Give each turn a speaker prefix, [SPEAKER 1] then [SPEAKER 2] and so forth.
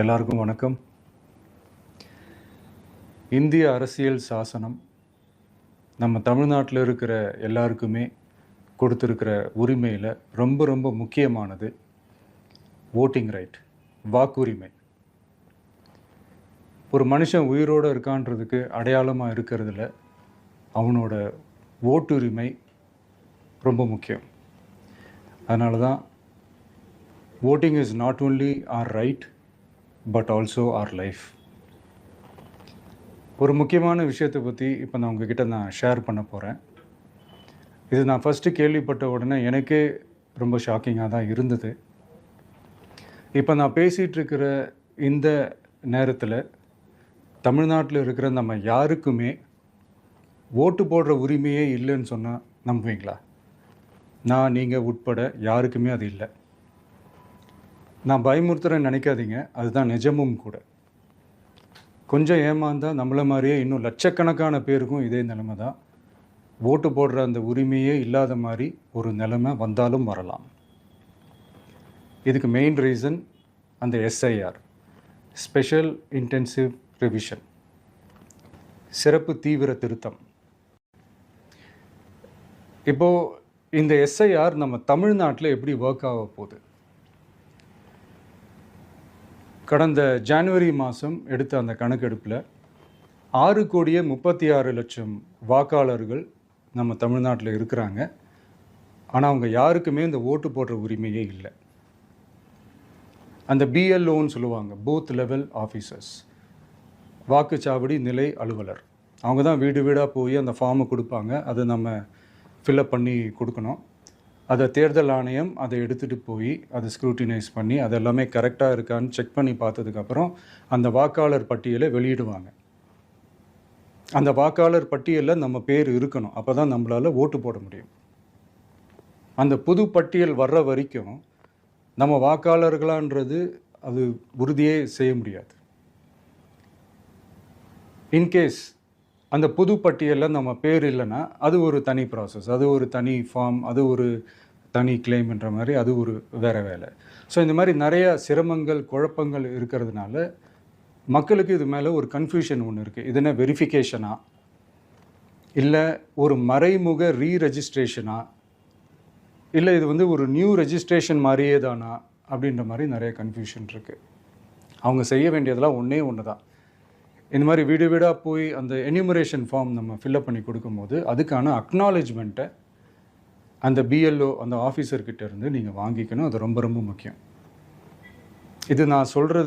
[SPEAKER 1] எல்லாருக்கும் வணக்கம். இந்திய அரசியல் சாசனம் நம்ம தமிழ்நாட்டில் இருக்கிற எல்லாருக்குமே கொடுத்துருக்கிற உரிமையில் ரொம்ப ரொம்ப முக்கியமானது ஓட்டிங் ரைட், வாக்குரிமை. ஒரு மனுஷன் உயிரோடு இருக்கான்றதுக்கு அடையாளமாக இருக்கிறதுல அவனோட ஓட்டுரிமை ரொம்ப முக்கியம். அதனால தான் voting is not only our right but also our life. ஒரு முக்கியமான விஷயத்தை பற்றி இப்போ நான் உங்ககிட்ட ஷேர் பண்ண போகிறேன். இது நான் ஃபஸ்ட்டு கேள்விப்பட்ட உடனே எனக்கே ரொம்ப ஷாக்கிங்காக தான் இருந்தது. இப்போ நான் பேசிகிட்டு இருக்கிற இந்த நேரத்தில் தமிழ்நாட்டில் இருக்கிற நம்ம யாருக்குமே ஓட்டு போடுற உரிமையே இல்லைன்னு சொன்னால் நம்புவீங்களா? நீங்கள் உட்பட யாருக்குமே அது இல்லை. நான் பயமுறுத்துறேன்னு நினைக்காதீங்க, அதுதான் நிஜமும் கூட. கொஞ்சம் ஏமாந்தால் நம்மளை மாதிரியே இன்னும் லட்சக்கணக்கான பேருக்கும் இதே நிலைமை தான். ஓட்டு போடுற அந்த உரிமையே இல்லாத மாதிரி ஒரு நிலைமை வந்தாலும் வரலாம். இதுக்கு மெயின் ரீசன் அந்த எஸ்ஐஆர், ஸ்பெஷல் இன்டென்சிவ் ரிவிஷன், சிறப்பு தீவிர திருத்தம். இப்போது இந்த எஸ்ஐஆர் நம்ம தமிழ்நாட்டில் எப்படி ஒர்க் ஆக போகுது? கடந்த ஜனவரி மாதம் எடுத்த அந்த கணக்கெடுப்பில் 6,36,00,000 வாக்காளர்கள் நம்ம தமிழ்நாட்டில் இருக்கிறாங்க. ஆனால் அவங்க யாருக்குமே இந்த ஓட்டு போடுற உரிமையே இல்லை. அந்த பிஎல்ஓன்னு சொல்லுவாங்க, பூத் லெவல் ஆஃபீஸர்ஸ், வாக்குச்சாவடி நிலை அலுவலர். அவங்க தான் வீடு வீடாக போய் அந்த ஃபார்மை கொடுப்பாங்க. அதை நம்ம ஃபில்அப் பண்ணி கொடுக்கணும். அதை தேர்தல் ஆணையம் அதை எடுத்துகிட்டு போய் அதை ஸ்க்ரூட்டினைஸ் பண்ணி அது எல்லாமே கரெக்டாக இருக்கான்னு செக் பண்ணி பார்த்ததுக்கப்புறம் அந்த வாக்காளர் பட்டியலை வெளியிடுவாங்க. அந்த வாக்காளர் பட்டியலில் நம்ம பேர் இருக்கணும், அப்போ தான் நம்மளால் ஓட்டு போட முடியும். அந்த புது பட்டியல் வர்ற வரைக்கும் நம்ம வாக்காளர்களான்றது அது உறுதியே செய்ய முடியாது. இன்கேஸ் அந்த புது பட்டியலில் நம்ம பேர் இல்லைன்னா அது ஒரு தனி ப்ராசஸ், அது ஒரு தனி ஃபார்ம், அது ஒரு தனி கிளைம்ன்ற மாதிரி அது ஒரு வேறு வேலை. ஸோ இந்த மாதிரி நிறையா சிரமங்கள் குழப்பங்கள் இருக்கிறதுனால மக்களுக்கு இது மேலே ஒரு கன்ஃபியூஷன் ஒன்று இருக்குது. இது என்ன வெரிஃபிகேஷனா இல்லை ஒரு மறைமுக ரீரெஜிஸ்ட்ரேஷனா இல்லை இது ஒரு நியூ ரெஜிஸ்ட்ரேஷன் மாதிரியே தானா அப்படின்ற மாதிரி நிறைய கன்ஃபியூஷன் இருக்குது. அவங்க செய்ய வேண்டியதெல்லாம் ஒன்று தான். இந்த மாதிரி வீடு வீடாக போய் அந்த என்யூமரேஷன் ஃபார்ம் நம்ம ஃபில்அப் பண்ணி கொடுக்கும்போது அதுக்கான அக்னாலேஜ்மெண்ட்டை அந்த பிஎல்ஓ அந்த ஆஃபீஸர்கிட்ட இருந்து நீங்கள் வாங்கிக்கணும். அது ரொம்ப ரொம்ப முக்கியம். இது நான் சொல்கிறது